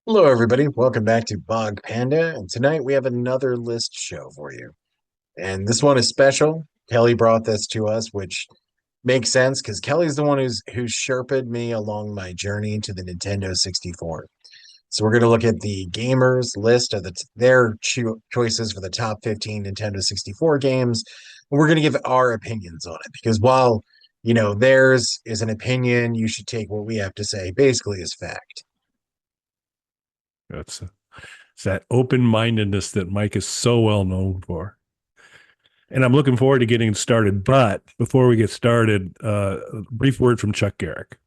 Hello, everybody. Welcome back to Bog Panda. And tonight we have another list show for you. And this one is special. Kelly brought this to us, which makes sense because Kelly's the one who's sherped me along my journey to the Nintendo 64. So we're going to look at the gamers list of their choices for the top 15 Nintendo 64 games. And we're going to give our opinions on it because while, theirs is an opinion, you should take what we have to say basically as fact. That's it's that open-mindedness that Mike is so well known for. And I'm looking forward to getting started. But before we get started, a brief word from Chuck Garrick.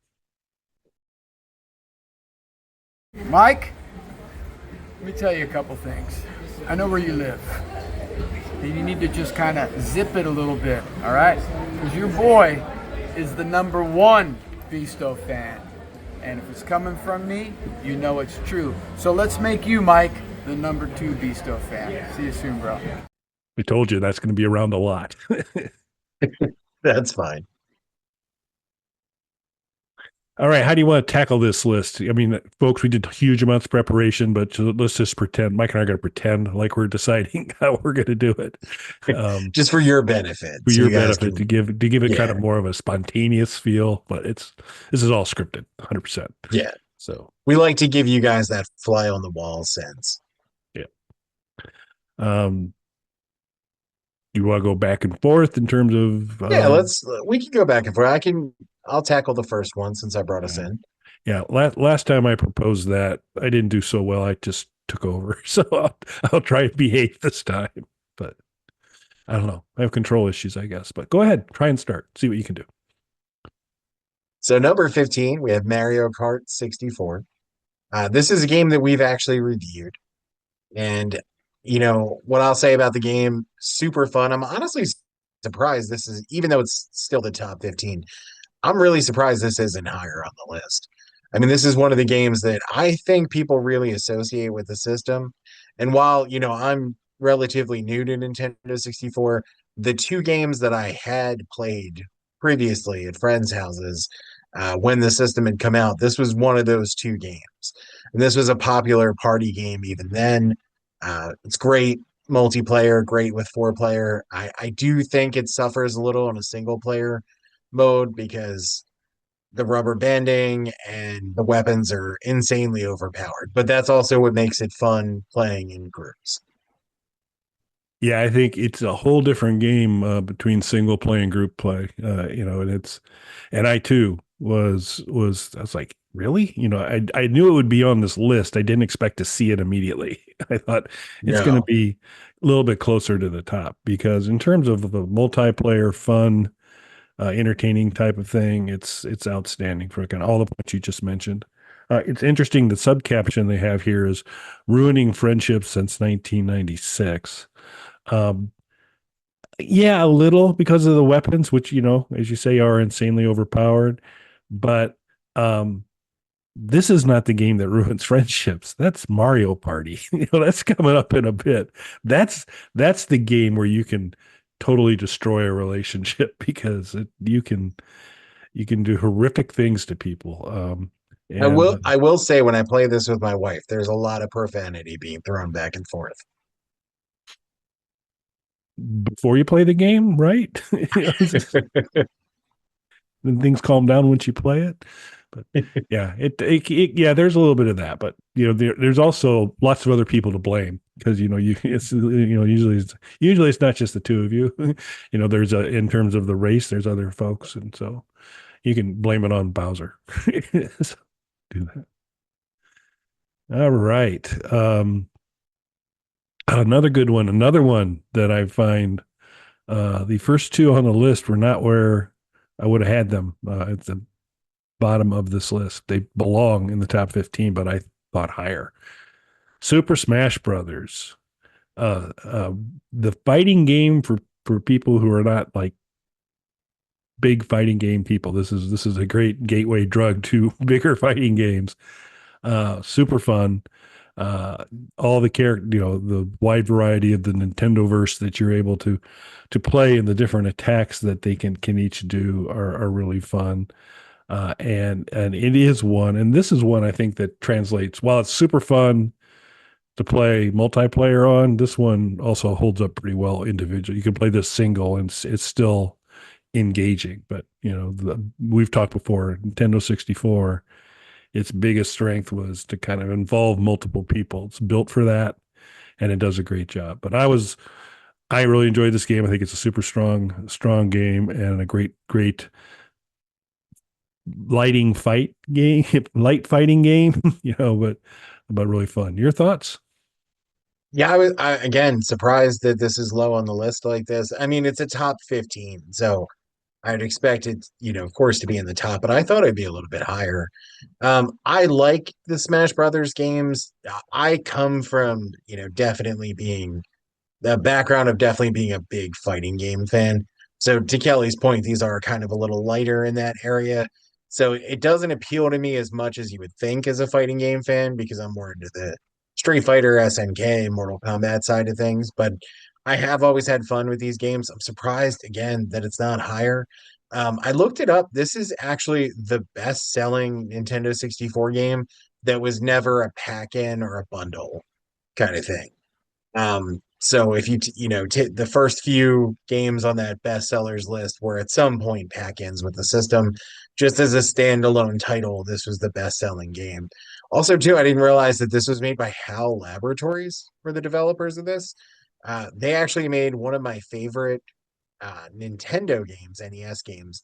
Mike, let me tell you a couple things. I know where you live. You need to just kind of zip it a little bit, all right? Because your boy is the #1 Beasto fan. And if it's coming from me, you know it's true. So let's make you, Mike, the #2 Beasto fan. See you soon, bro. We told you that's going to be around a lot. That's fine. All right, how do you want to tackle this list? I mean, folks, we did huge amounts of preparation, but let's just pretend. Mike and I are going to pretend like we're deciding how we're going to do it, Just for your benefit. for So your you guys benefit, can, to give it kind yeah, of more of a spontaneous feel. But this is all scripted, 100%. yeah. So We like to give you guys that fly on the wall sense. yeah. Um, you want to go back and forth in terms of Yeah, we can go back and forth. I'll tackle the first one since I brought us in. yeah, last time I proposed that, I didn't do so well. I just took over. So I'll try and behave this time. But I don't know. I have control issues, I guess. But go ahead, try and start. See what you can do. So number 15, we have Mario Kart 64. This is a game that we've actually reviewed. And what I'll say about the game, super fun. I'm honestly surprised this is, even though it's still the top 15, I'm really surprised this isn't higher on the list. I mean, this is one of the games that I think people really associate with the system. And while, I'm relatively new to Nintendo 64, the two games that I had played previously at friends' houses when the system had come out, this was one of those two games. And this was a popular party game even then. It's great multiplayer, great with four player. I do think it suffers a little on a single player mode because the rubber banding and the weapons are insanely overpowered. But that's also what makes it fun playing in groups. Yeah, I think it's a whole different game between single play and group play. And I too I was like, really? I knew it would be on this list. I didn't expect to see it immediately. I thought it's going to No. be a little bit closer to the top because in terms of the multiplayer fun, entertaining type of thing. It's outstanding for kind of all the points you just mentioned. It's interesting. The subcaption they have here is ruining friendships since 1996. Um, yeah, a little because of the weapons, which as you say, are insanely overpowered. But um, this is not the game that ruins friendships. That's Mario Party. That's coming up in a bit. That's the game where you can totally destroy a relationship because you can do horrific things to people. I And will I will say when I play this with my wife, there's a lot of profanity being thrown back and forth. before you play the game, right? Then things calm down once you play it. But yeah, yeah, there's a little bit of that, but there's also lots of other people to blame because usually it's not just the two of you. There's in terms of the race, there's other folks, and so you can blame it on Bowser. So, do that. All right. Another good one. Another one that I find the first two on the list were not where I would have had them at the bottom of this list. They belong in the top 15, but I thought higher. Super Smash Brothers, uh, uh, the fighting game for people who are not like big fighting game people. This is a great gateway drug to bigger fighting games. Super fun. Uh, all the character, the wide variety of the Nintendo verse that you're able to play and the different attacks that they can each do are really fun. And it is one, and this is one I think that translates. While it's super fun to play multiplayer on, this one also holds up pretty well individually. You can play this single, and it's still engaging. But we've talked before, Nintendo 64, its biggest strength was to kind of involve multiple people. It's built for that, and it does a great job. But I really enjoyed this game. I think it's a super strong game and a great light fighting game, but really fun. Your thoughts? Yeah, again surprised that this is low on the list like this. I mean, it's a top 15, so I'd expect it, of course, to be in the top, but I thought it'd be a little bit higher. I like the Smash Brothers games. I come from, definitely being the background of definitely being a big fighting game fan. So to Kelly's point, these are kind of a little lighter in that area. So it doesn't appeal to me as much as you would think as a fighting game fan because I'm more into the Street Fighter, SNK, Mortal Kombat side of things. But I have always had fun with these games. I'm surprised again that it's not higher. I looked it up. This is actually the best-selling Nintendo 64 game that was never a pack-in or a bundle kind of thing. So if the first few games on that bestsellers list were at some point pack-ins with the system, just as a standalone title, this was the best-selling game. Also, too, I didn't realize that this was made by HAL Laboratories for the developers of this. They actually made one of my favorite Nintendo games, NES games,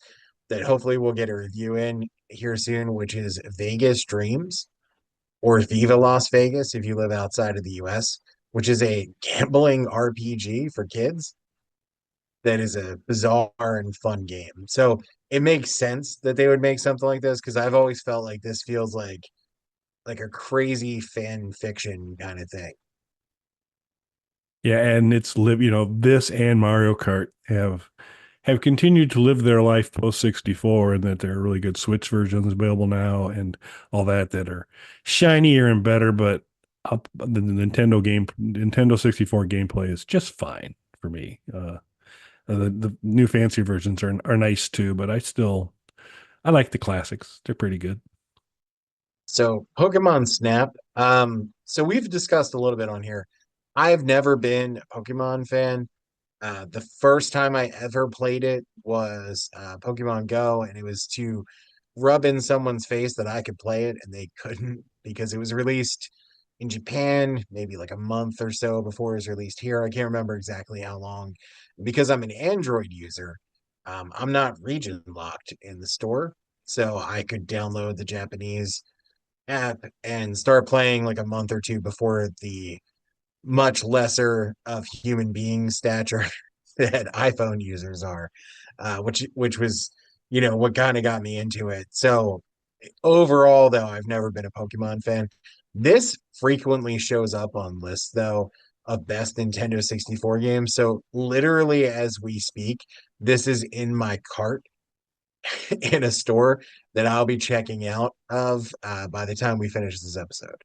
that hopefully we'll get a review in here soon, which is Vegas Dreams or Viva Las Vegas if you live outside of the US, which is a gambling RPG for kids that is a bizarre and fun game. So it makes sense that they would make something like this because I've always felt like this feels like a crazy fan fiction kind of thing. Yeah, and this and Mario Kart have continued to live their life post 64, and that there are really good Switch versions available now and all that are shinier and better, but the Nintendo 64 gameplay is just fine for me. The new fancy versions are nice too, but I like the classics. They're pretty good. So Pokemon Snap. So we've discussed a little bit on here. I've never been a Pokemon fan. The first time I ever played it was Pokemon Go, and it was to rub in someone's face that I could play it, and they couldn't because it was released in Japan maybe like a month or so before it was released here. I can't remember exactly how long. Because I'm an Android user, I'm not region locked in the store, so I could download the Japanese app and start playing like a month or two before the much lesser of human being stature that iPhone users are, which was what kind of got me into it. So overall, though, I've never been a Pokemon fan. This frequently shows up on lists though of best Nintendo 64 games. So literally as we speak, this is in my cart in a store that I'll be checking out of by the time we finish this episode.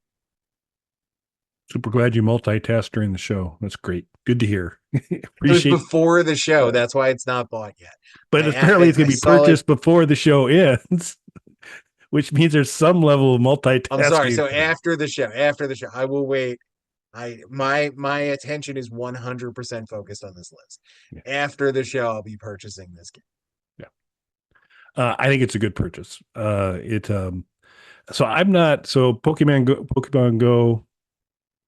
Super glad you multitask during the show. That's great. Good to hear. It was Appreciate. before the show. That's why it's not bought yet. But I- apparently it's going I to be saw it- purchased before the show ends, which means there's some level of multitasking. I'm sorry. So after the show, I will wait. My attention is 100% focused on this list. Yeah. After the show, I'll be purchasing this game. I think it's a good purchase. So I'm not Pokemon Go.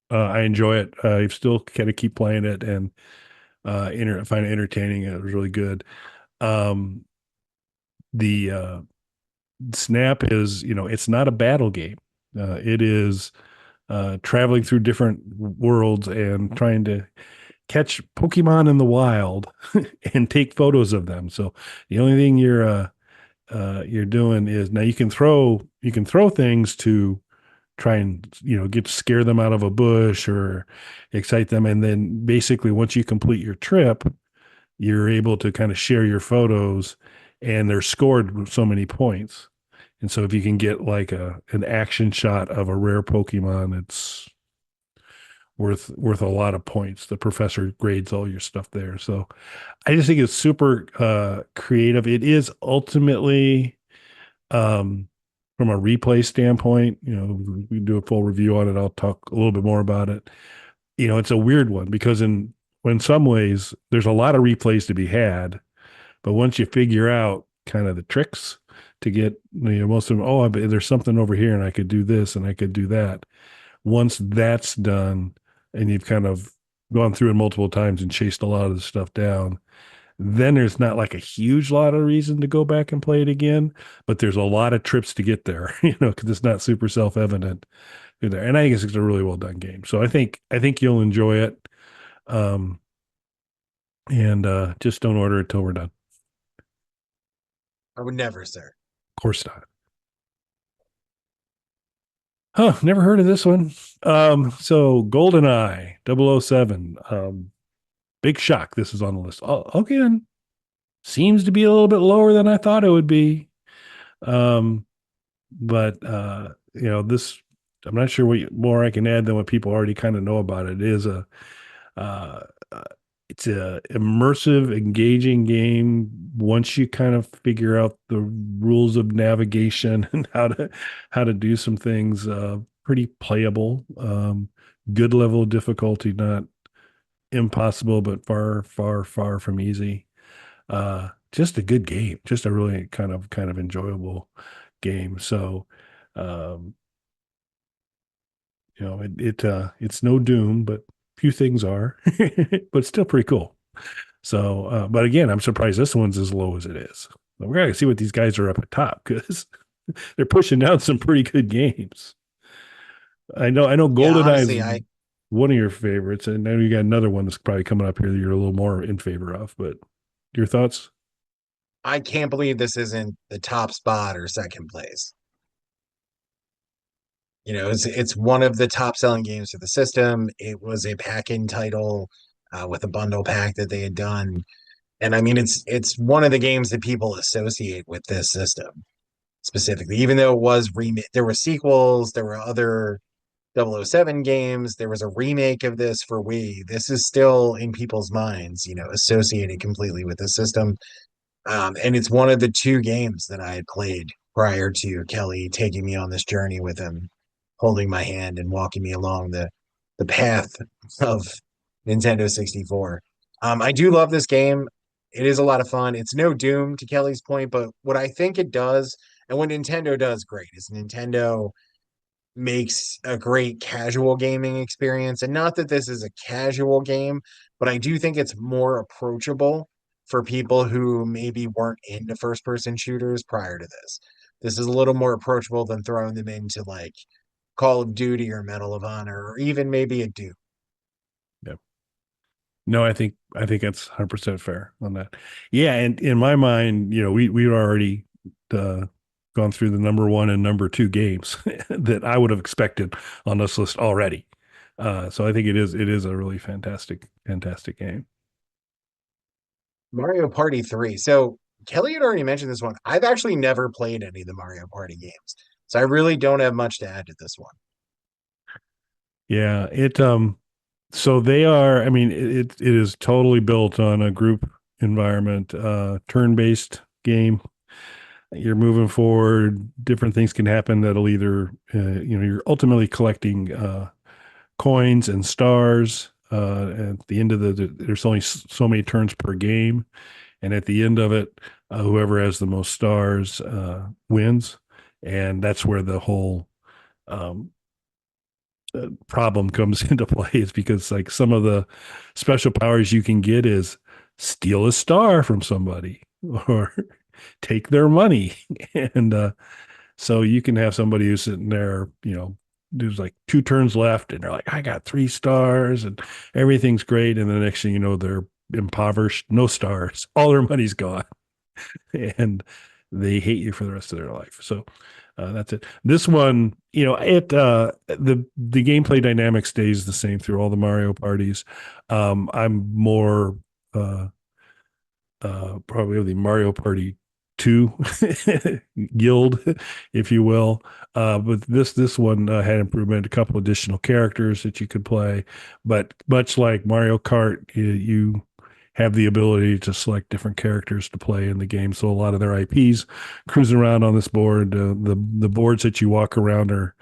I enjoy it. I still kind of keep playing it and find it entertaining. It was really good. The Snap is, it's not a battle game. It is traveling through different worlds and trying to catch Pokemon in the wild and take photos of them. So the only thing you're doing is now you can throw things to try and get to scare them out of a bush or excite them, and then basically once you complete your trip, you're able to kind of share your photos, and they're scored with so many points. And so if you can get like an action shot of a rare Pokemon, it's worth a lot of points. The professor grades all your stuff there. So I just think it's super creative. It is ultimately From a replay standpoint, we do a full review on it. I'll talk a little bit more about it. It's a weird one because in some ways there's a lot of replays to be had, but once you figure out kind of the tricks to get, most of them, there's something over here and I could do this and I could do that. Once that's done and you've kind of gone through it multiple times and chased a lot of the stuff down, then there's not like a huge lot of reason to go back and play it again, but there's a lot of trips to get there, because it's not super self-evident there. And I think it's a really well done game. So I think you'll enjoy it. And just don't order it till we're done. I would never, sir. Of course not. Huh, never heard of this one. So GoldenEye 007. Big shock. This is on the list. Again, seems to be a little bit lower than I thought it would be. But this, I'm not sure what more I can add than what people already kind of know about it. It is it's a immersive, engaging game. Once you kind of figure out the rules of navigation and how to do some things, pretty playable. Good level of difficulty, not impossible, but far, far, far from easy. Just a good game, just a really kind of enjoyable game. So, it's no Doom, but few things are, but still pretty cool. So, but again, I'm surprised this one's as low as it is. We're going to see what these guys are up at top, because they're pushing down some pretty good games. I know GoldenEye is one of your favorites, and now you got another one that's probably coming up here that you're a little more in favor of, but your thoughts? I can't believe this isn't the top spot or second place. It's one of the top selling games for the system. It was a pack-in title with a bundle pack that they had done. And I mean, it's one of the games that people associate with this system specifically, even though it was there were sequels, there were other 007 games, there was a remake of this for Wii. This is still in people's minds, associated completely with the system. And it's one of the two games that I had played prior to Kelly taking me on this journey with him, holding my hand and walking me along the path of Nintendo 64. I do love this game. It is a lot of fun. It's no Doom, to Kelly's point, but what I think it does, and what Nintendo does great, is Nintendo makes a great casual gaming experience. And not that this is a casual game, but I do think it's more approachable for people who maybe weren't into first-person shooters prior to this. This is a little more approachable than throwing them into like Call of Duty or Medal of Honor, or even maybe a Doom. Yeah. No, I think that's 100% fair on that. Yeah, and in my mind, we already gone through the number 1 and number 2 games that I would have expected on this list already. So I think it is a really fantastic game. Mario Party 3. So Kelly had already mentioned this one. I've actually never played any of the Mario Party games, so I really don't have much to add to this one. Yeah, so they are, I mean, it is totally built on a group environment, turn-based game. You're moving forward, different things can happen that'll either, you're ultimately collecting coins and stars. At the end of there's only so many turns per game. And at the end of it, whoever has the most stars wins. And that's where the whole problem comes into play, is because like some of the special powers you can get is steal a star from somebody or take their money. And so you can have somebody who's sitting there, there's like 2 turns left and they're like, I got 3 stars and everything's great. And the next thing you know, they're impoverished, no stars, all their money's gone. And they hate you for the rest of their life. So that's it. This one, the gameplay dynamic stays the same through all the Mario parties. I'm more probably of the Mario Party 2 guild, if you will. But this one had improvement, a couple additional characters that you could play. But much like Mario Kart, you have the ability to select different characters to play in the game. So a lot of their IPs cruising around on this board. The boards that you walk around are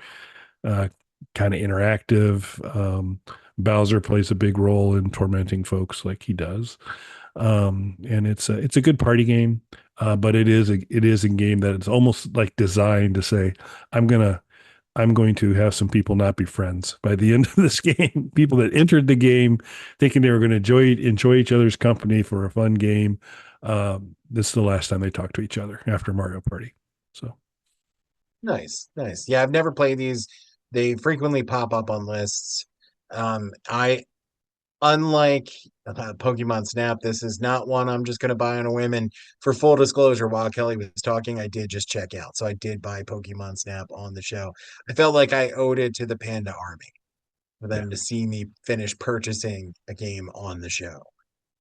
kind of interactive. Bowser plays a big role in tormenting folks like he does. And it's a good party game, but it is a game that it's almost like designed to say, I'm going to have some people not be friends by the end of this game. People that entered the game thinking they were going to enjoy each other's company for a fun game. This is the last time they talk to each other after Mario Party. So Nice, nice. Yeah, I've never played these. They frequently pop up on lists. I unlike Pokemon Snap, this is not one I'm just going to buy on a whim. And for full disclosure, while Kelly was talking, I did just check out. So I did buy Pokemon Snap on the show. I felt like I owed it to the Panda Army for yeah, them to see me finish purchasing a game on the show.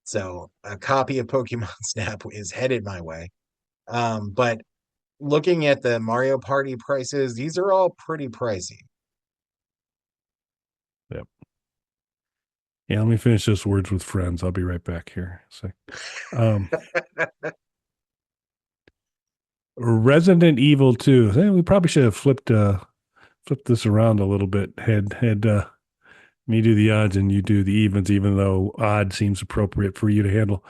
So a copy of Pokemon Snap is headed my way. But looking at the Mario Party prices, these are all pretty pricey. yeah. Yeah, let me finish this words with friends. I'll be right back here. So, Resident Evil 2. We probably should have flipped this around a little bit. Had me do the odds and you do the evens, even though odd seems appropriate for you to handle.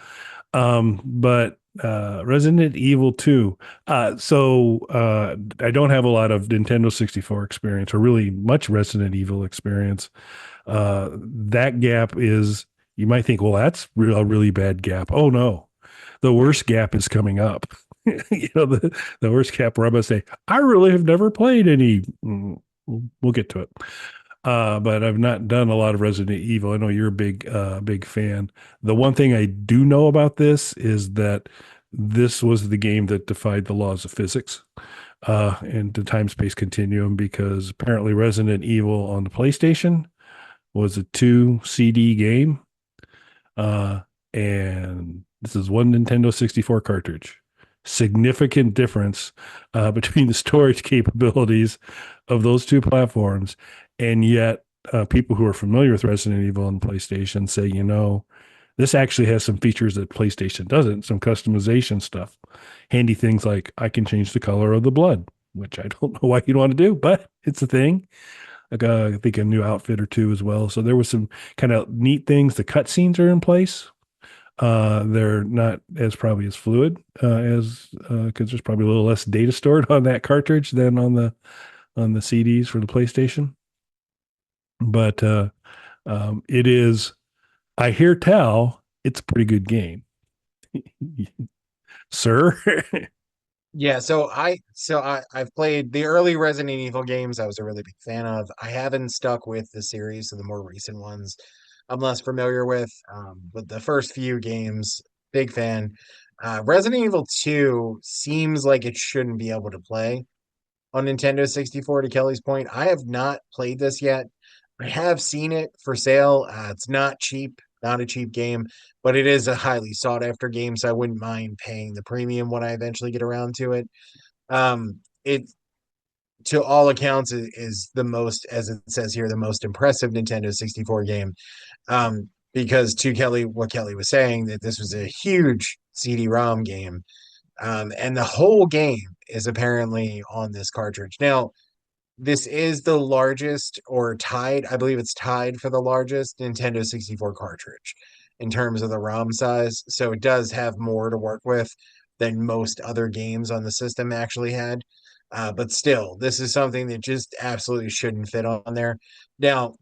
But Resident Evil 2. I don't have a lot of Nintendo 64 experience or really much Resident Evil experience. That gap is, you might think, well, that's a really bad gap. Oh no, the worst gap is coming up. The worst gap where I'm going to say, I really have never played any. We'll get to it. But I've not done a lot of Resident Evil. I know you're a big fan. The one thing I do know about this is that this was the game that defied the laws of physics and the time-space continuum, because apparently Resident Evil on the PlayStation was a 2 CD game. And this is one Nintendo 64 cartridge. Significant difference between the storage capabilities of those two platforms. And yet, people who are familiar with Resident Evil on PlayStation say, this actually has some features that PlayStation doesn't, some customization stuff. Handy things like I can change the color of the blood, which I don't know why you'd want to do, but it's a thing. I think a new outfit or two as well. So there was some kind of neat things. The cutscenes are in place. They're not as probably as fluid as because there's probably a little less data stored on that cartridge than on the CDs for the PlayStation. But it is, I hear tell, it's a pretty good game, sir. Yeah, I've played the early Resident Evil games. I was a really big fan of. I haven't stuck with the series, so the more recent ones I'm less familiar with. But the first few games, big fan. Resident Evil 2 seems like it shouldn't be able to play on Nintendo 64, to Kelly's point. I have not played this yet. I have seen it for sale. It's not cheap, not a cheap game, but it is a highly sought after game, so I wouldn't mind paying the premium when I eventually get around to it. It, to all accounts, is the most, as it says here, the most impressive Nintendo 64 game. Because to Kelly, what Kelly was saying, that this was a huge CD-ROM game, and the whole game is apparently on this cartridge. Now, this is the largest, or tied, I believe it's tied for the largest Nintendo 64 cartridge in terms of the ROM size. So it does have more to work with than most other games on the system actually had. But still, this is something that just absolutely shouldn't fit on there. Now,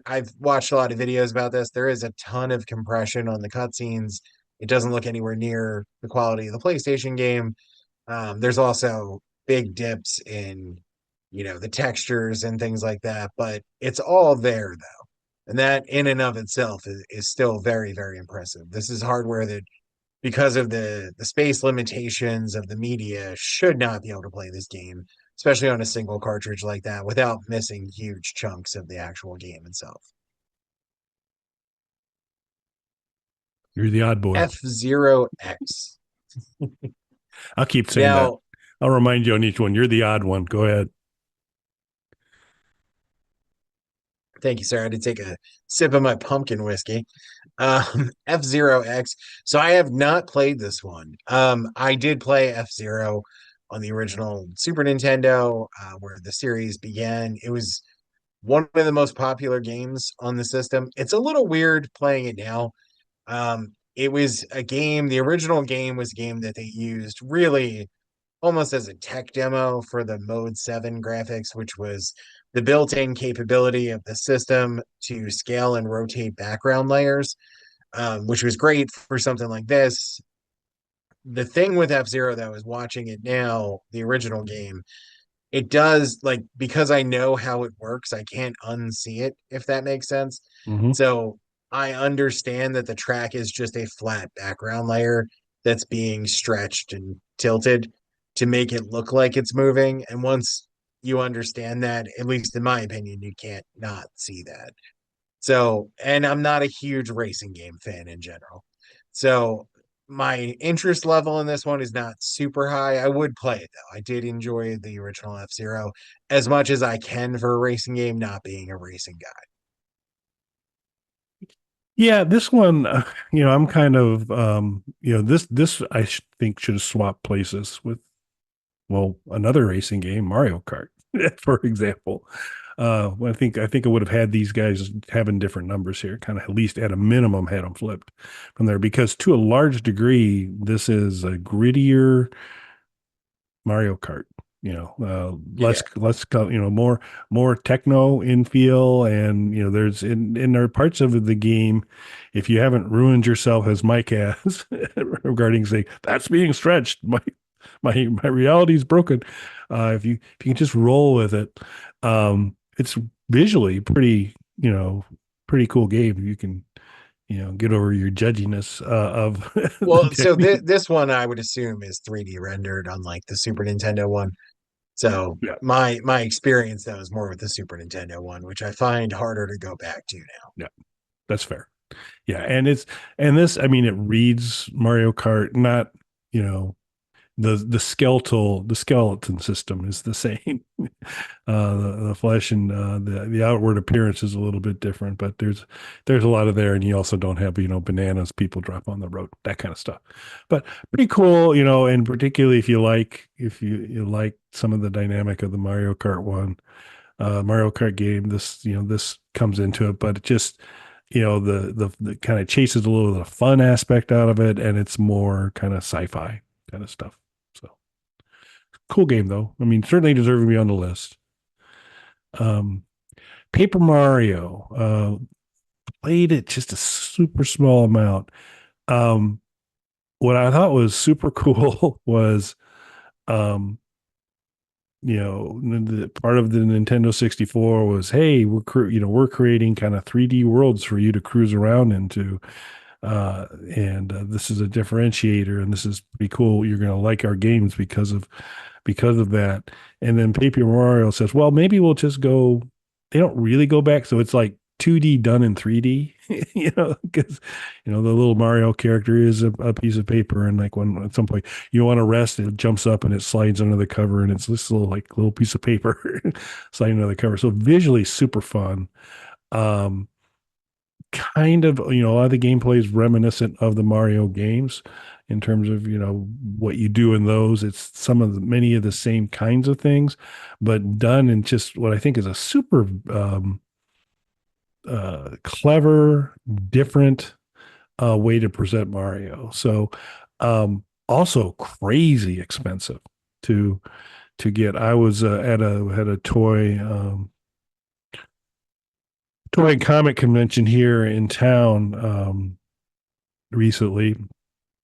I've watched a lot of videos about this. There is a ton of compression on the cutscenes. It doesn't look anywhere near the quality of the PlayStation game. There's also big dips in the textures and things like that, but it's all there though. And that in and of itself is still very, very impressive. This is hardware that, because of the space limitations of the media, should not be able to play this game, especially on a single cartridge like that, without missing huge chunks of the actual game itself. You're the odd boy. F-Zero X. I'll keep saying that. I'll remind you on each one. You're the odd one. Go ahead. Thank you, sir. I had to take a sip of my pumpkin whiskey. F-Zero X. So I have not played this one. I did play F-Zero on the original Super Nintendo, where the series began. It was one of the most popular games on the system. It's a little weird playing it now. It was a game, the original game was a game that they used really almost as a tech demo for the Mode 7 graphics, which was the built-in capability of the system to scale and rotate background layers, which was great for something like this. The thing with F-Zero, though, is watching it now, the original game, it does like because I know how it works, I can't unsee it, if that makes sense. Hmm. So I understand that the track is just a flat background layer that's being stretched and tilted to make it look like it's moving. And once you understand that, at least in my opinion, you can't not see that. So, and I'm not a huge racing game fan in general. So, my interest level in this one is not super high. I would play it though. I did enjoy the original F-Zero as much as I can for a racing game, not being a racing guy. Yeah, this one, I'm kind of, this think should have swapped places with, well, another racing game, Mario Kart, for example. I think I would have had these guys having different numbers here, kind of at least at a minimum had them flipped from there, because to a large degree, this is a grittier Mario Kart. Yeah. Less more techno in feel, and there are parts of the game, if you haven't ruined yourself as Mike has regarding saying that's being stretched, my reality is broken. If you can just roll with it, it's visually pretty cool game. You can get over your judginess of Well, so this one I would assume is 3D rendered, unlike the Super Nintendo one. So yeah. my experience though is more with the Super Nintendo one, which I find harder to go back to now. Yeah, that's fair. Yeah, and this, I mean, it reads Mario Kart, not, the skeleton system is the same. The flesh and the outward appearance is a little bit different, but there's a lot of there, and you also don't have bananas people drop on the road, that kind of stuff. But pretty cool, and particularly if you like some of the dynamic of the Mario Kart one, Mario Kart game, this comes into it, but it just the kind of chases a little of the fun aspect out of it, and it's more kind of sci-fi kind of stuff. So cool game though. I mean, certainly deserving to be on the list. Paper Mario, played it just a super small amount. What I thought was super cool was, the part of the Nintendo 64 was, hey, we're creating kind of 3D worlds for you to cruise around into. And this is a differentiator, and this is pretty cool. You're going to like our games because of that. And then Paper Mario says, well, maybe we'll just go. They don't really go back, so it's like 2D done in 3D, because the little Mario character is a piece of paper, and like when at some point you want to rest, it jumps up and it slides under the cover, and it's this little piece of paper sliding under the cover. So visually super fun. Kind of, a lot of the gameplay is reminiscent of the Mario games in terms of, what you do in those. It's many of the same kinds of things, but done in just what I think is a super clever, different way to present Mario. So, also crazy expensive to get. I was had a toy and comic convention here in town recently.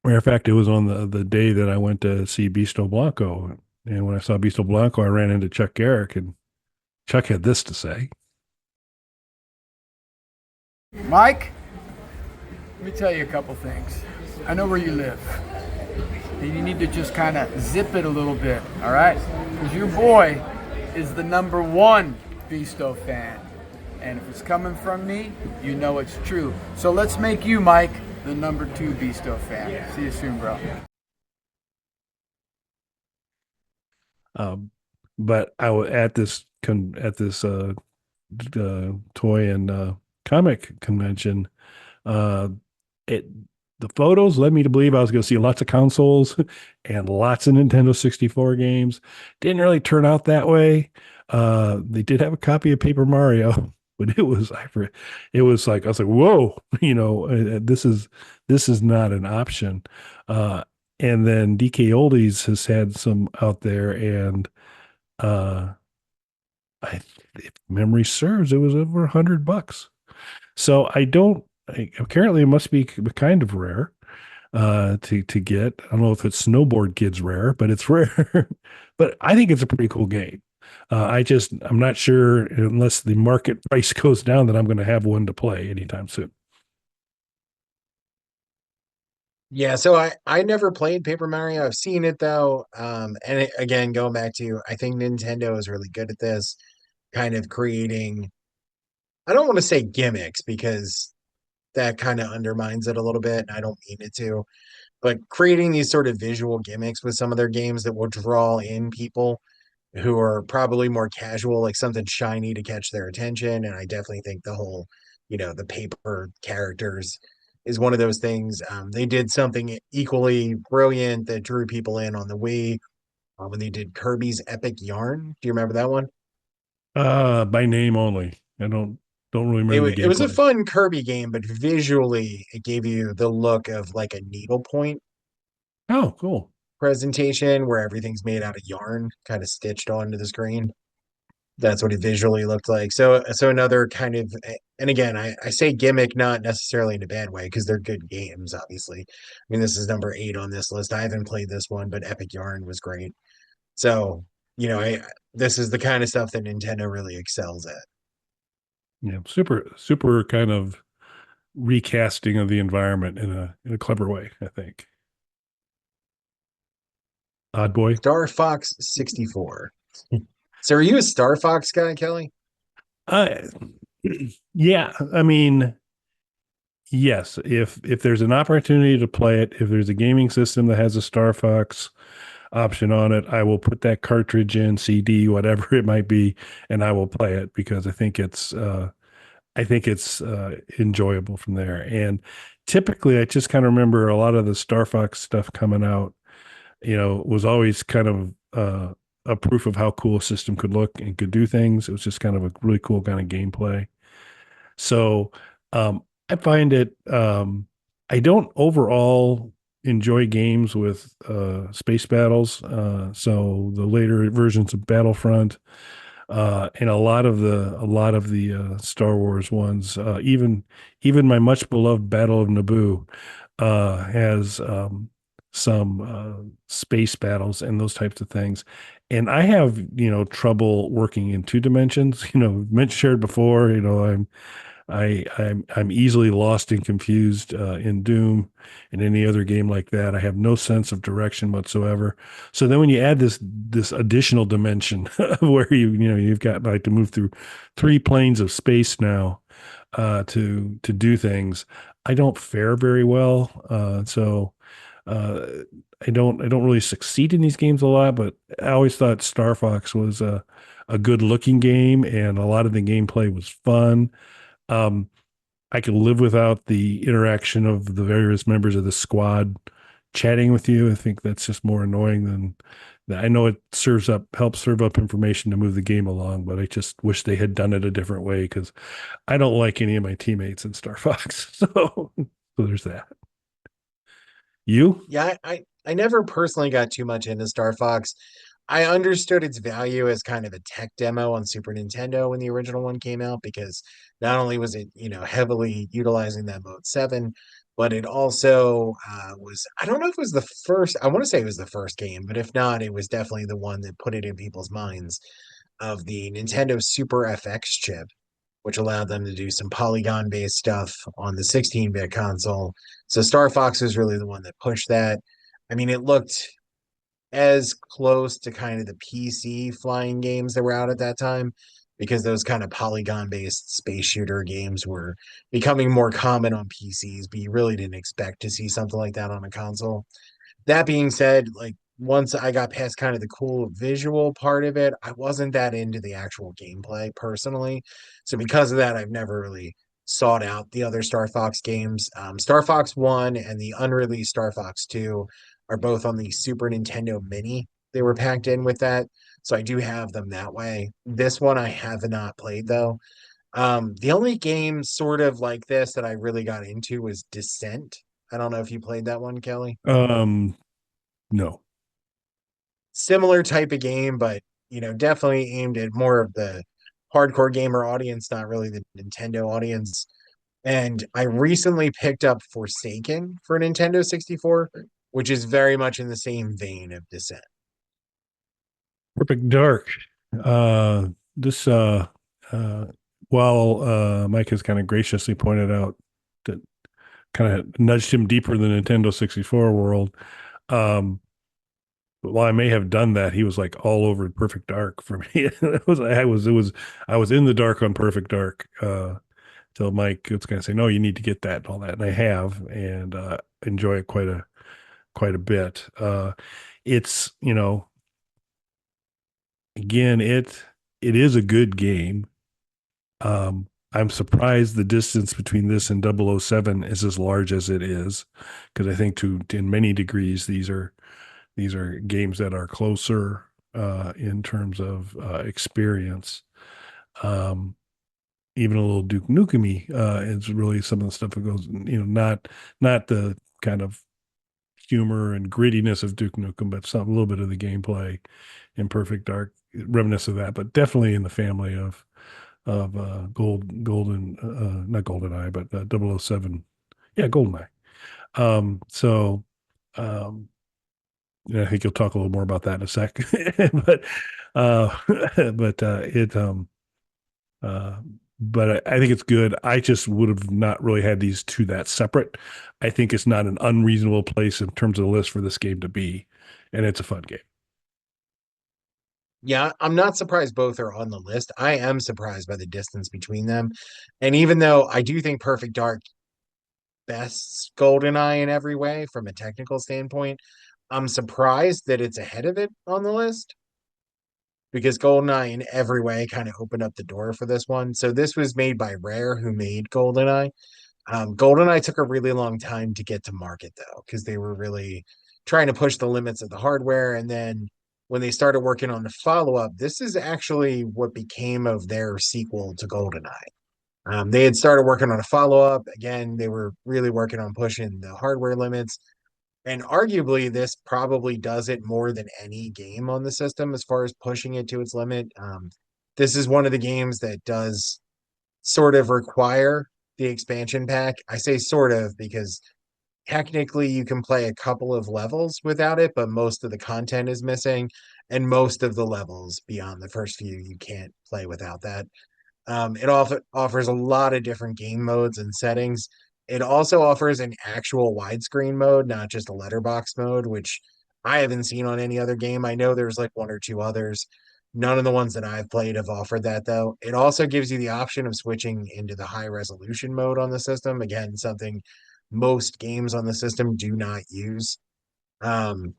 Matter of fact, it was on the day that I went to see Beasto Blanco. And when I saw Beasto Blanco, I ran into Chuck Garrick, and Chuck had this to say. Mike, let me tell you a couple things. I know where you live. And you need to just kind of zip it a little bit, all right? Because your boy is the #1 Beasto fan. And if it's coming from me, you know it's true. So let's make you, Mike, the #2 Beasto fan. See you soon, bro. But I was at this toy and comic convention, uh, it the photos led me to believe I was going to see lots of consoles and lots of Nintendo 64 games. Didn't really turn out that way. They did have a copy of Paper Mario, but it was like I was like, whoa, this is not an option. Uh, and then DK Oldies has had some out there, and uh, if memory serves, it was over $100. So apparently it must be kind of rare to get. I don't know if it's Snowboard Kids rare, but it's rare. But I think it's a pretty cool game. I'm not sure unless the market price goes down that I'm going to have one to play anytime soon. Yeah, so I never played Paper Mario. I've seen it though. Again, going back to, I think Nintendo is really good at this kind of creating, I don't want to say gimmicks because that kind of undermines it a little bit, and I don't mean it to, but creating these sort of visual gimmicks with some of their games that will draw in people who are probably more casual, like something shiny to catch their attention. And I definitely think the whole, the paper characters is one of those things. They did something equally brilliant that drew people in on the Wii when they did Kirby's Epic Yarn. Do you remember that one? By name only. I don't really It, remember the it was a gameplay. fun Kirby game, but visually it gave you the look of like a needlepoint Oh, cool. presentation where everything's made out of yarn, kind of stitched onto the screen. That's what it visually looked like. So another kind of, and again, I say gimmick not necessarily in a bad way because they're good games, obviously. I mean, this is number 8 on this list. I haven't played this one, but Epic Yarn was great. So, this is the kind of stuff that Nintendo really excels at. Yeah, super kind of recasting of the environment in a clever way, I think. Odd Boy. Star Fox 64. So are you a Star Fox guy, Kelly? Uh, yeah, I mean, yes, if there's an opportunity to play it, if there's a gaming system that has a Star Fox option on it, I will put that cartridge in, CD, whatever it might be, and I will play it because I think it's enjoyable from there. And typically, I just kind of remember a lot of the Star Fox stuff coming out, was always kind of a proof of how cool a system could look and could do things. It was just kind of a really cool kind of gameplay. So I find it, I don't overall enjoy games with space battles. So the later versions of Battlefront, and a lot of the Star Wars ones, even my much beloved Battle of Naboo, has some space battles and those types of things. And I have trouble working in two dimensions. Shared before. I'm easily lost and confused in Doom and any other game like that. I have no sense of direction whatsoever. So then when you add this additional dimension where you've got like to move through 3 planes of space now to do things, I don't fare very well. So uh, I don't really succeed in these games a lot. But I always thought Star Fox was a good looking game, and a lot of the gameplay was fun. um, I could live without the interaction of the various members of the squad chatting with you. I think that's just more annoying than I know it helps serve up information to move the game along, but I just wish they had done it a different way because I don't like any of my teammates in Star Fox. So there's that. You? Yeah, I never personally got too much into Star Fox. I understood its value as kind of a tech demo on Super Nintendo when the original one came out because not only was it, heavily utilizing that Mode 7, but it also was, I don't know if it was the first, I want to say it was the first game, but if not, it was definitely the one that put it in people's minds of the Nintendo Super FX chip, which allowed them to do some polygon-based stuff on the 16-bit console. So Star Fox was really the one that pushed that. I mean, it looked as close to kind of the PC flying games that were out at that time because those kind of polygon-based space shooter games were becoming more common on PCs, but you really didn't expect to see something like that on a console. That being said, like once I got past kind of the cool visual part of it, I wasn't that into the actual gameplay personally. So because of that, I've never really sought out the other Star Fox games. Star Fox 1 and the unreleased Star Fox 2 are both on the Super Nintendo Mini. They were packed in with that. So I do have them that way. This one I have not played though. The only game sort of like this that I really got into was Descent. I don't know if you played that one, Kelly. No. Similar type of game, but definitely aimed at more of the hardcore gamer audience, not really the Nintendo audience. And I recently picked up Forsaken for Nintendo 64, which is very much in the same vein of Descent. Perfect Dark. This uh while Mike has kind of graciously pointed out that kind of nudged him deeper in the Nintendo 64 world. But while I may have done that, he was like all over Perfect Dark for me. I was in the dark on Perfect Dark till Mike was going to say, no, you need to get that and all that. And I have, and enjoy it quite a bit. It's, again, it is a good game. I'm surprised the distance between this and 007 is as large as it is, because I think in many degrees these are games that are closer in terms of experience. Even a little Duke Nukem is really some of the stuff that goes, not the kind of humor and grittiness of Duke Nukem, but a little bit of the gameplay in Perfect Dark, reminiscent of that, but definitely in the family of not GoldenEye, but 007. Yeah, GoldenEye. So I think you'll talk a little more about that in a sec. but uh but it but I think it's good. I just would have not really had these two that separate. I think it's not an unreasonable place in terms of the list for this game to be, and it's a fun game. Yeah, I'm not surprised both are on the list. I am surprised by the distance between them. And even though I do think Perfect Dark bests GoldenEye in every way from a technical standpoint, I'm surprised that it's ahead of it on the list because GoldenEye in every way kind of opened up the door for this one. So this was made by Rare, who made GoldenEye. GoldenEye took a really long time to get to market though, because they were really trying to push the limits of the hardware. And then when they started working on the follow-up, this is actually what became of their sequel to GoldenEye. They had started working on a follow-up. Again, they were really working on pushing the hardware limits. And arguably, this probably does it more than any game on the system as far as pushing it to its limit. This is one of the games that does sort of require the expansion pack. I say sort of because technically you can play a couple of levels without it, but most of the content is missing, and most of the levels beyond the first few you can't play without that. It offers a lot of different game modes and settings. It also offers an actual widescreen mode, not just a letterbox mode, which I haven't seen on any other game. I know there's like one or two others. None of the ones that I've played have offered that though. It also gives you the option of switching into the high resolution mode on the system. Again, something most games on the system do not use. Um,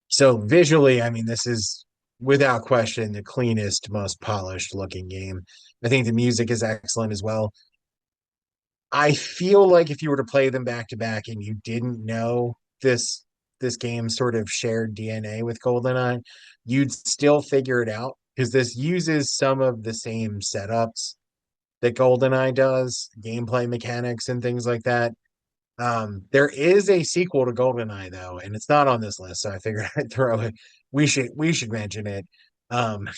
so visually, I mean, this is without question the cleanest, most polished looking game. I think the music is excellent as well. I feel like if you were to play them back to back and you didn't know this game sort of shared DNA with GoldenEye, you'd still figure it out because this uses some of the same setups that GoldenEye does, gameplay mechanics and things like that. There is a sequel to GoldenEye though, and it's not on this list, so I figured I'd throw it. We should mention it. Um,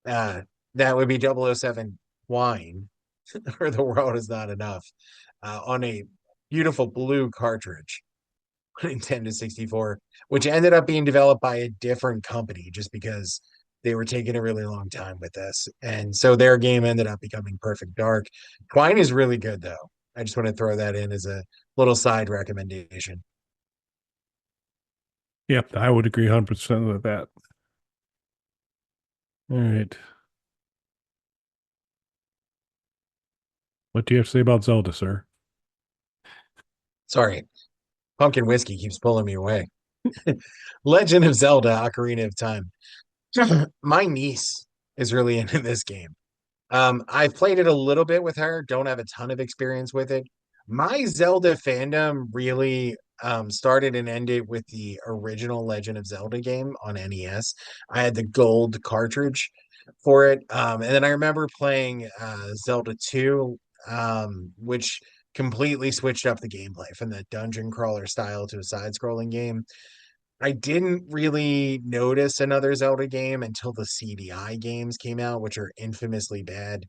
uh, that would be 007 Wine, or The World Is Not Enough, on a beautiful blue cartridge on Nintendo 64, which ended up being developed by a different company just because they were taking a really long time with this. And so their game ended up becoming Perfect Dark. Twine is really good though. I just want to throw that in as a little side recommendation. Yep, I would agree 100% with that. All right. What do you have to say about Zelda, sir? Sorry, pumpkin whiskey keeps pulling me away. Legend of Zelda: Ocarina of Time. My niece is really into this game. I've played it a little bit with her, don't have a ton of experience with it. My Zelda fandom really started and ended with the original Legend of Zelda game on NES. I had the gold cartridge for it. And then I remember playing Zelda 2, which completely switched up the gameplay from the dungeon crawler style to a side-scrolling game. I didn't really notice another Zelda game until the CDI games came out, which are infamously bad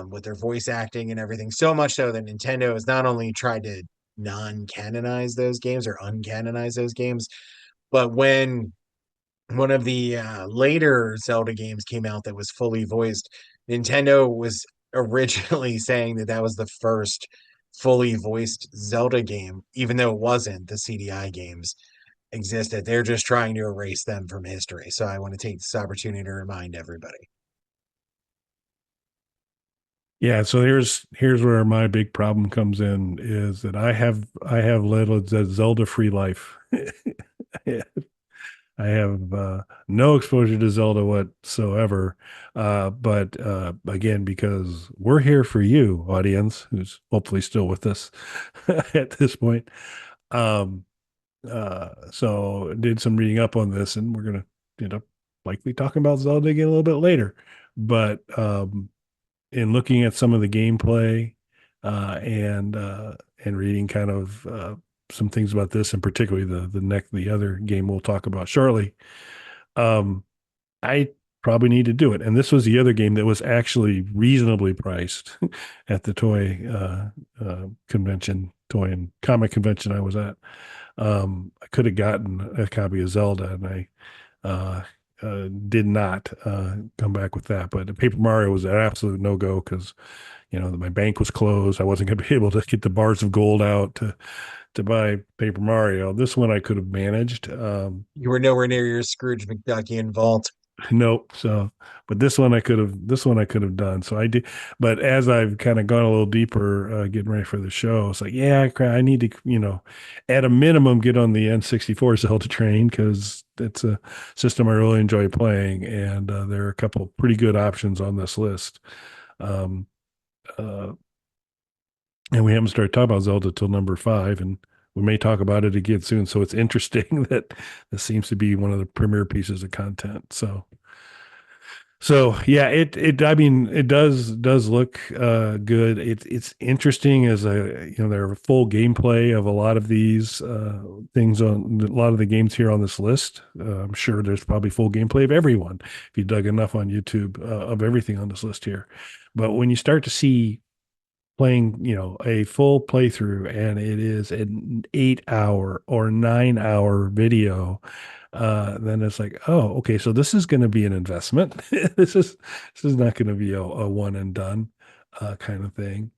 with their voice acting and everything. So much so that Nintendo has not only tried to non-canonize those games or uncanonize those games, but when one of the later Zelda games came out that was fully voiced, Nintendo was originally saying that that was the first fully voiced Zelda game, even though it wasn't. The CDI games existed. They're just trying to erase them from history. So I want to take this opportunity to remind everybody. Yeah, so here's where my big problem comes in is that I have led a Zelda free life. I have no exposure to Zelda whatsoever. But again, because we're here for you, audience, who's hopefully still with us at this point. Um, so did some reading up on this, and we're gonna end up likely talking about Zelda again a little bit later. But in looking at some of the gameplay and reading kind of some things about this, and particularly the other game we'll talk about shortly, um, I probably need to do it. And this was the other game that was actually reasonably priced at the toy and comic convention I was at. I could have gotten a copy of Zelda, and I uh, did not come back with that. But Paper Mario was an absolute no go because my bank was closed. I wasn't going to be able to get the bars of gold out to buy Paper Mario. This one I could have managed. You were nowhere near your Scrooge McDuckian vault. Nope. So, but this one I could have done. So I did. But as I've kind of gone a little deeper, getting ready for the show, it's like, yeah, I need to, at a minimum, get on the N64 Zelda train because it's a system I really enjoy playing, and there are a couple of pretty good options on this list. Um, uh, and we haven't started talking about Zelda till number 5, and we may talk about it again soon. So it's interesting that this seems to be one of the premier pieces of content. So yeah, I mean, it does look good. It's interesting as there are full gameplay of a lot of these things on a lot of the games here on this list. I'm sure there's probably full gameplay of everyone if you dug enough on YouTube of everything on this list here. But when you start to see playing, a full playthrough, and it is an 8 hour or 9 hour video, then it's like, oh, okay, so this is going to be an investment. This is not going to be a one and done kind of thing.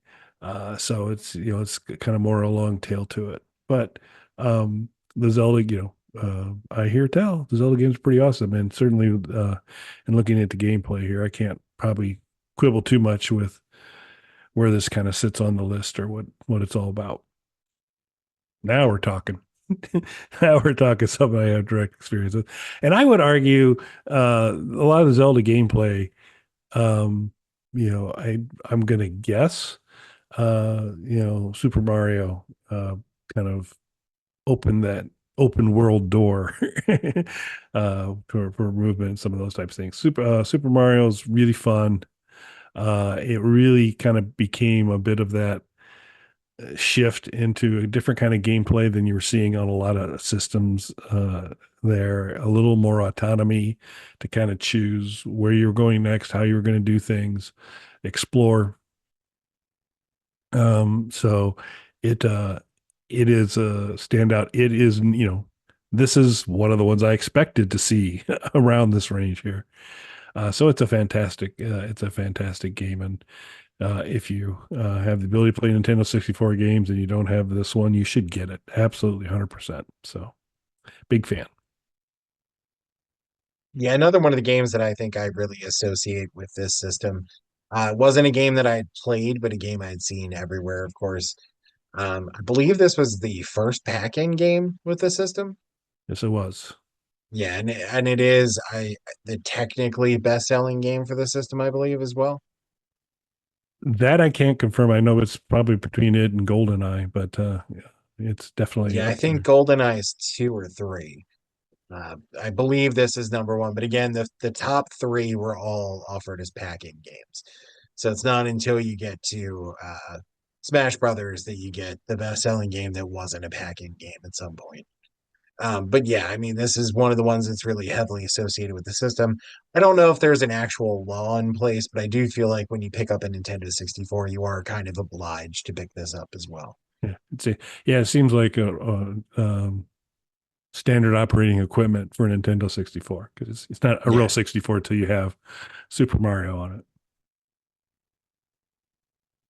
So it's kind of more a long tail to it. But the Zelda, I hear tell the Zelda game is pretty awesome, and certainly in looking at the gameplay here, I can't probably quibble too much with where this kind of sits on the list or what it's all about. Now we're talking. Now we're talking something I have direct experience with. And I would argue a lot of the Zelda gameplay, I'm gonna guess Super Mario kind of opened that open world door for movement and some of those types of things. Super Mario's really fun. It really kind of became a bit of that shift into a different kind of gameplay than you were seeing on a lot of systems there. A little more autonomy to kind of choose where you're going next, how you're going to do things, explore. So it is a standout. It is, this is one of the ones I expected to see around this range here. So it's a fantastic game. And if you have the ability to play Nintendo 64 games and you don't have this one, you should get it. Absolutely 100%. So big fan. Yeah, another one of the games that I think I really associate with this system. It wasn't a game that I had played, but a game I had seen everywhere, of course. I believe this was the first pack-in game with the system. Yes, it was. Yeah, and it is the technically best-selling game for the system, I believe, as well. That I can't confirm. I know it's probably between it and GoldenEye, but yeah, it's definitely Yeah, I up think there. GoldenEye is 2 or 3. I believe this is number one, but again, the top three were all offered as pack-in games. So it's not until you get to Smash Brothers that you get the best-selling game that wasn't a pack-in game at some point. But yeah, I mean, this is one of the ones that's really heavily associated with the system. I don't know if there's an actual law in place, but I do feel like when you pick up a Nintendo 64, you are kind of obliged to pick this up as well. Yeah, yeah, it seems like standard operating equipment for a Nintendo 64 because it's not a real Yeah. 64 till you have Super Mario on it.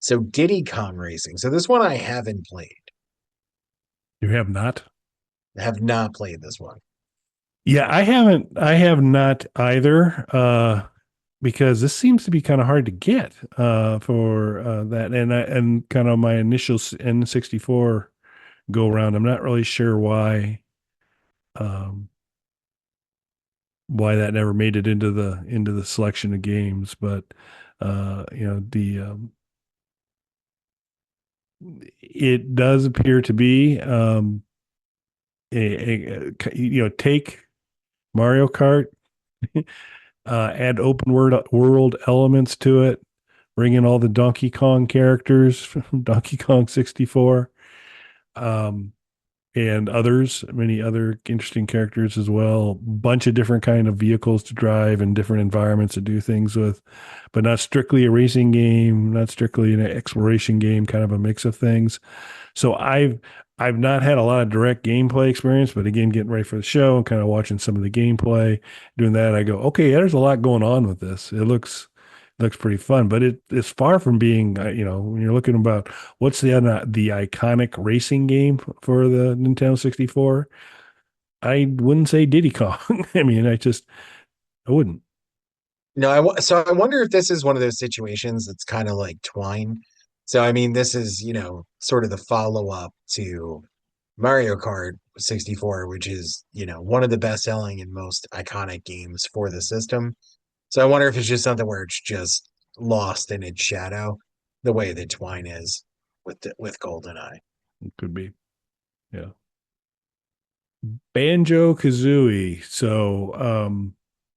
So Diddy Kong Racing. So this one I haven't played. You have not? I have not played this one. Yeah, I haven't. I have not either. Because this seems to be kind of hard to get for that, and kind of my initial N64 go around. I'm not really sure um, why that never made it into the selection of games, but the it does appear to be take Mario Kart, add open world elements to it, bring in all the Donkey Kong characters from Donkey Kong 64, um, and many other interesting characters as well. Bunch of different kind of vehicles to drive and different environments to do things with, but not strictly a racing game, not strictly an exploration game, kind of a mix of things. So I've not had a lot of direct gameplay experience, but again, getting ready for the show and kind of watching some of the gameplay, doing that, I go, okay, there's a lot going on with this. It looks pretty fun, but it's far from being, when you're looking about what's the iconic racing game for the Nintendo 64, I wouldn't say Diddy Kong. I mean, I wouldn't. No, so I wonder if this is one of those situations that's kind of like Twine. So I mean, this is, sort of the follow-up to Mario Kart 64, which is, one of the best-selling and most iconic games for the system. So I wonder if it's just something where it's just lost in its shadow, the way that Twine is with GoldenEye. It could be, yeah. Banjo Kazooie. So,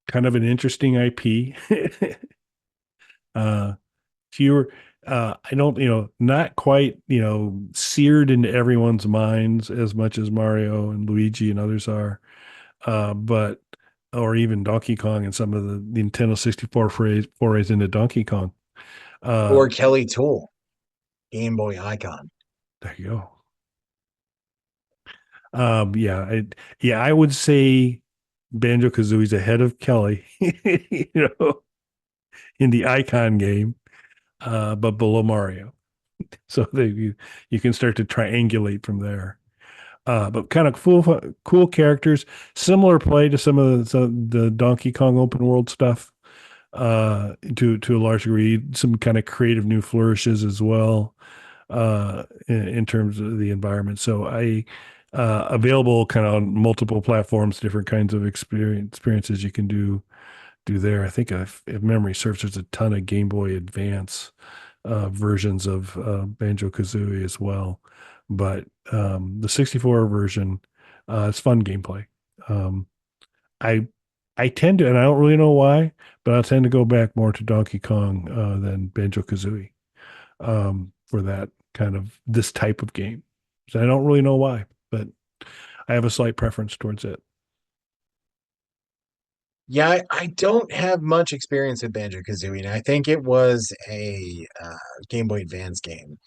kind of an interesting IP. uh, fewer, I don't, not quite, seared into everyone's minds as much as Mario and Luigi and others are. But, or even Donkey Kong and some of the Nintendo 64 forays into Donkey Kong. Or Kelly Tool, Game Boy Icon. There you go. Yeah, I would say Banjo Kazooie's ahead of Kelly, in the Icon game, but below Mario. So you can start to triangulate from there. But kind of cool characters, similar play to some of the Donkey Kong open world stuff. To a large degree, some kind of creative new flourishes as well. In terms of the environment. So available kind of on multiple platforms, different kinds of experiences you can do there. I think if memory serves, there's a ton of Game Boy Advance versions of Banjo Kazooie as well. But the 64 version, it's fun gameplay. I I tend to, and I don't really know why, but I tend to go back more to Donkey Kong than Banjo Kazooie for that kind of this type of game. So I don't really know why, but I have a slight preference towards it. Yeah, I don't have much experience with Banjo-Kazooie, and I think it was a Game Boy Advance game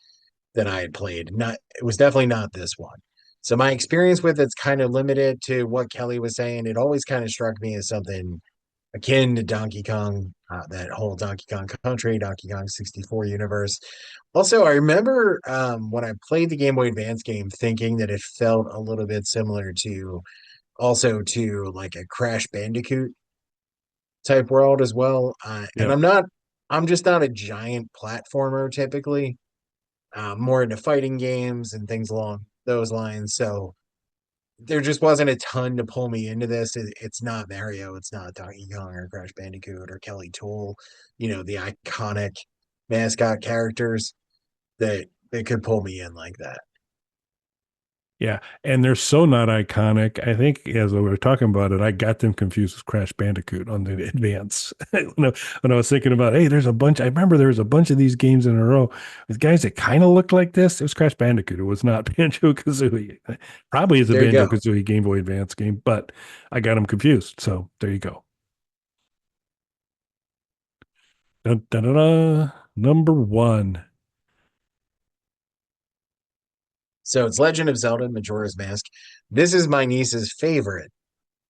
that I had played. It was definitely not this one. So my experience with it's kind of limited to what Kelly was saying. It always kind of struck me as something akin to Donkey Kong, that whole Donkey Kong Country, Donkey Kong 64 universe. Also, I remember when I played the Game Boy Advance game, thinking that it felt a little bit similar to like a Crash Bandicoot type world as well. And Yeah. I'm just not a giant platformer typically. More into fighting games and things along those lines. So there just wasn't a ton to pull me into this. It's not Mario, it's not Donkey Kong or Crash Bandicoot or Kelly Tool, the iconic mascot characters that could pull me in like that. Yeah, and they're so not iconic. I think as we were talking about it, I got them confused with Crash Bandicoot on the advance. When I was thinking about, hey, there's a bunch. I remember there was a bunch of these games in a row with guys that kind of looked like this. It was Crash Bandicoot. It was not Banjo Kazooie. Probably is a There you Banjo go. Kazooie Game Boy Advance game, but I got them confused. So there you go. Dun, dun, dun, dun. Number one. So it's Legend of Zelda Majora's Mask. This is my niece's favorite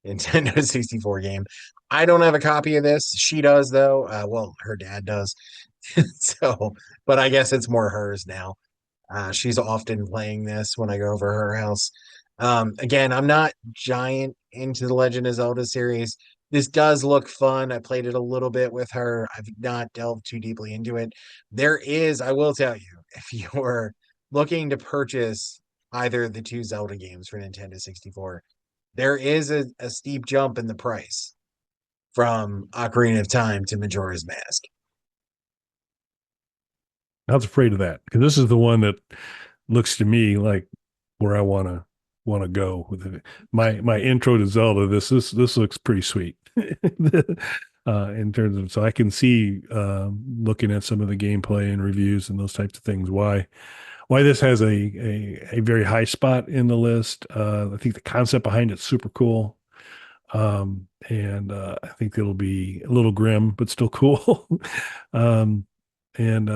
Nintendo 64 game. I don't have a copy of this. She does though. Well, her dad does. So, but I guess it's more hers now. She's often playing this when I go over her house. Again, I'm not giant into the Legend of Zelda series. This does look fun. I played it a little bit with her. I've not delved too deeply into it. I will tell you, if you're looking to purchase either of the two Zelda games for Nintendo 64, there is a steep jump in the price from Ocarina of Time to Majora's Mask. I was afraid of that because this is the one that looks to me like where I want to go with it. My intro to Zelda. This looks pretty sweet. In terms of, so I can see looking at some of the gameplay and reviews and those types of things why this has a very high spot in the list. I think the concept behind it's super cool. And I think it'll be a little grim, but still cool. um, and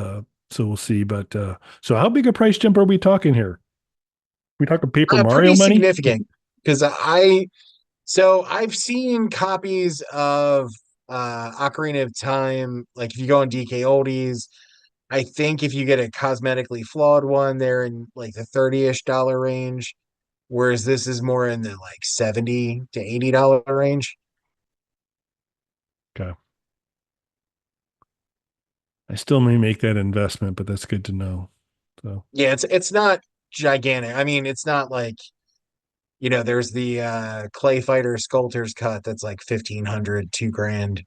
so we'll see. But so how big a price jump are we talking here? We talking Paper Mario Pretty money? significant because I've seen copies of Ocarina of Time. Like if you go on DK Oldies, I think if you get a cosmetically flawed one, they're in like the $30-ish range, whereas this is more in the like $70 to $80 range. Okay. I still may make that investment, but that's good to know. So Yeah, it's not gigantic. I mean, it's not like, there's the Clay Fighter Sculptor's cut that's like 1,500, 2 grand,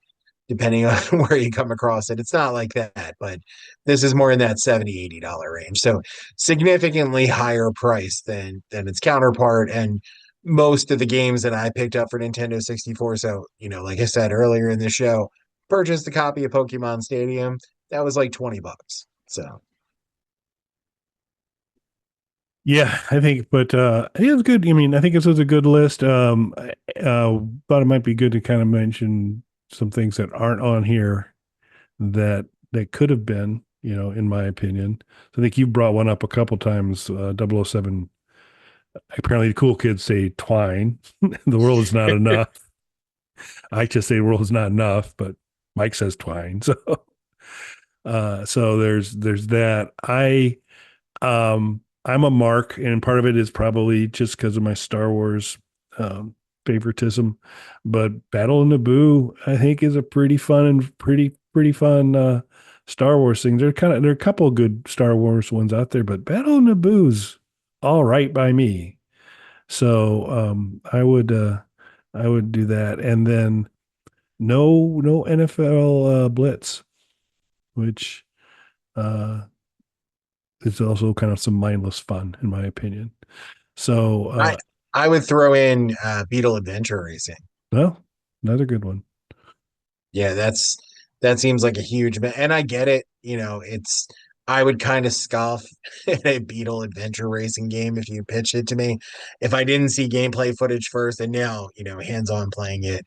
depending on where you come across it. It's not like that, but this is more in that $70-$80 range. So significantly higher price than its counterpart and most of the games that I picked up for Nintendo 64. So, like I said earlier in the show, purchased a copy of Pokemon Stadium. That was like $20. So yeah, I think, but I think it's good. I mean, I think this was a good list. Thought it might be good to kind of mention some things that aren't on here that could have been, in my opinion. So I think you brought one up a couple times, 007. Apparently the cool kids say twine. The world is not enough. I just say the world is not enough, but Mike says twine. So there's that. I'm a mark, and part of it is probably just because of my Star Wars favoritism. But Battle of Naboo, I think, is a pretty fun and pretty fun Star Wars thing. There are a couple of good Star Wars ones out there, but Battle of Naboo's all right by me. So I would do that, and then no NFL Blitz, which is also kind of some mindless fun in my opinion. So I would throw in Beetle Adventure Racing. well, another good one. Yeah, that seems like a huge, and I get it. I would kind of scoff at a Beetle Adventure Racing game if you pitched it to me. If I didn't see gameplay footage first, and now, hands-on playing it,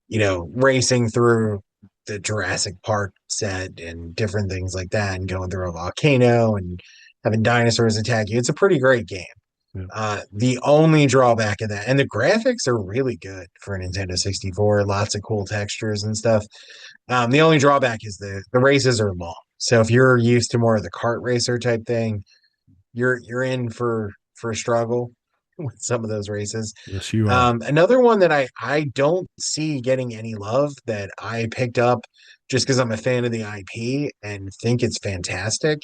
racing through the Jurassic Park set and different things like that, and going through a volcano and having dinosaurs attack you. It's a pretty great game. Yeah. The only drawback of that, and the graphics are really good for a Nintendo 64, lots of cool textures and stuff. The only drawback is the races are long. So if you're used to more of the kart racer type thing, you're in for a struggle with some of those races. Yes, you are. Another one that I don't see getting any love that I picked up just because I'm a fan of the IP and think it's fantastic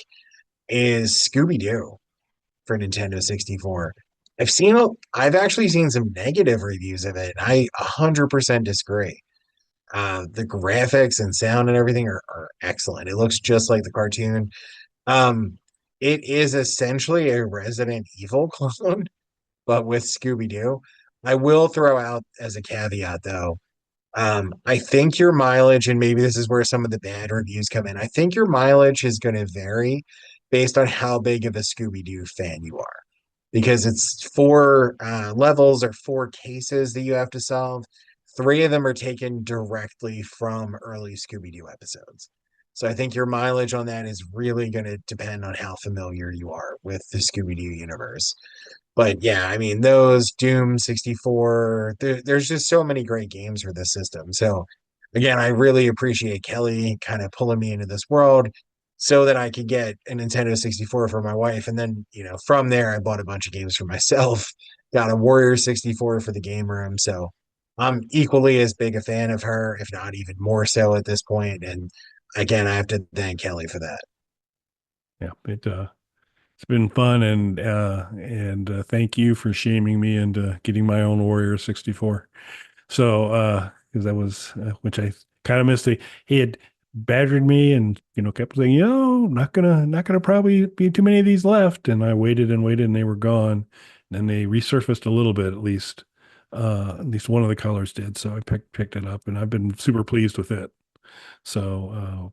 is Scooby-Doo for Nintendo 64. I've actually seen some negative reviews of it. I 100% disagree. The graphics and sound and everything are excellent. It looks just like the cartoon. Um, it is essentially a Resident Evil clone, but with Scooby-Doo. I will throw out as a caveat though, I think your mileage, and maybe this is where some of the bad reviews come in. I think your mileage is going to vary based on how big of a Scooby-Doo fan you are, because it's four levels or four cases that you have to solve. Three of them are taken directly from early Scooby-Doo episodes. So I think your mileage on that is really going to depend on how familiar you are with the Scooby-Doo universe. But yeah, I mean, those Doom 64, there's just so many great games for this system. So again, I really appreciate Kelly kind of pulling me into this world so that I could get a Nintendo 64 for my wife. And then, from there, I bought a bunch of games for myself, got a Warrior 64 for the game room. So I'm equally as big a fan of her, if not even more so at this point. And again, I have to thank Kelly for that. Yeah, it's been fun, and thank you for shaming me into getting my own Warrior 64. So because that was which I kind of missed. He had badgered me and kept saying, not gonna probably be too many of these left. And I waited and waited, and they were gone. And then they resurfaced a little bit, at least. At least one of the colors did. So I picked it up, and I've been super pleased with it. So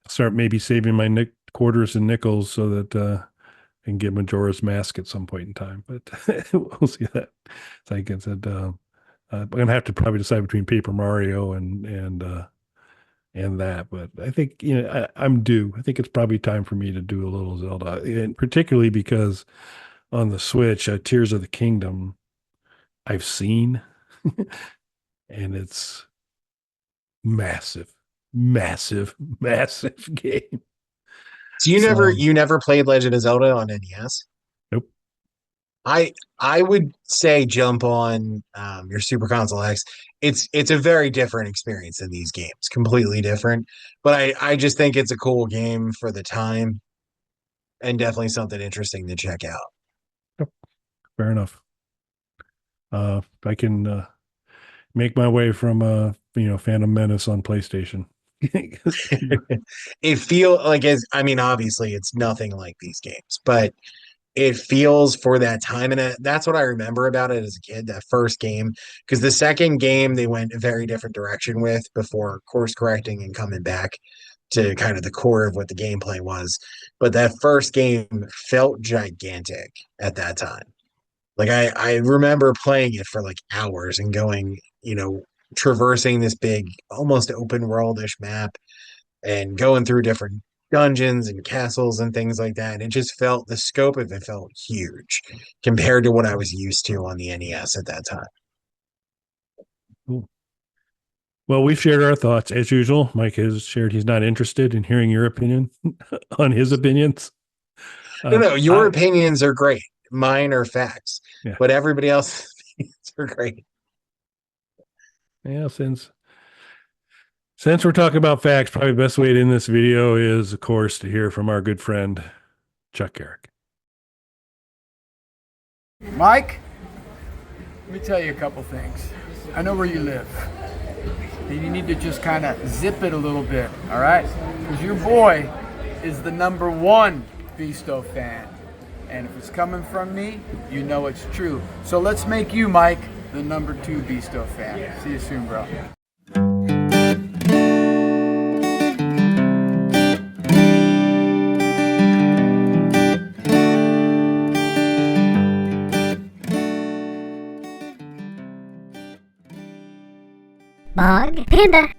start maybe saving my quarters and nickels so that I can get Majora's Mask at some point in time. But we'll see that. So like I said, I'm gonna have to probably decide between Paper Mario and that. But I think I'm due. I think it's probably time for me to do a little Zelda, and particularly because on the Switch, Tears of the Kingdom, I've seen, and it's massive, massive, massive game. So you never played Legend of Zelda on NES? Nope. I would say jump on your Super Console X. It's a very different experience than these games, completely different. But I just think it's a cool game for the time and definitely something interesting to check out. Yep. Fair enough. I can make my way from Phantom Menace on PlayStation. It feel like obviously it's nothing like these games, but it feels for that time, and that's what I remember about it as a kid, that first game, because the second game they went a very different direction with before course correcting and coming back to kind of the core of what the gameplay was. But that first game felt gigantic at that time. Like I remember playing it for like hours and going, traversing this big, almost open worldish map and going through different dungeons and castles and things like that. And it just the scope of it felt huge compared to what I was used to on the NES at that time. Cool. Well, we've shared our thoughts as usual. Mike has shared he's not interested in hearing your opinion on his opinions. No, your opinions are great. Mine are facts, yeah. But everybody else's opinions are great. Yeah, since we're talking about facts, probably the best way to end this video is, of course, to hear from our good friend, Chuck Garrick. Mike, let me tell you a couple things. I know where you live. You need to just kind of zip it a little bit, all right? Because your boy is the #1 Beasto fan. And if it's coming from me, you know it's true. So let's make you, Mike, the #2 Beasto fan. See you soon, bro. Bog Panda.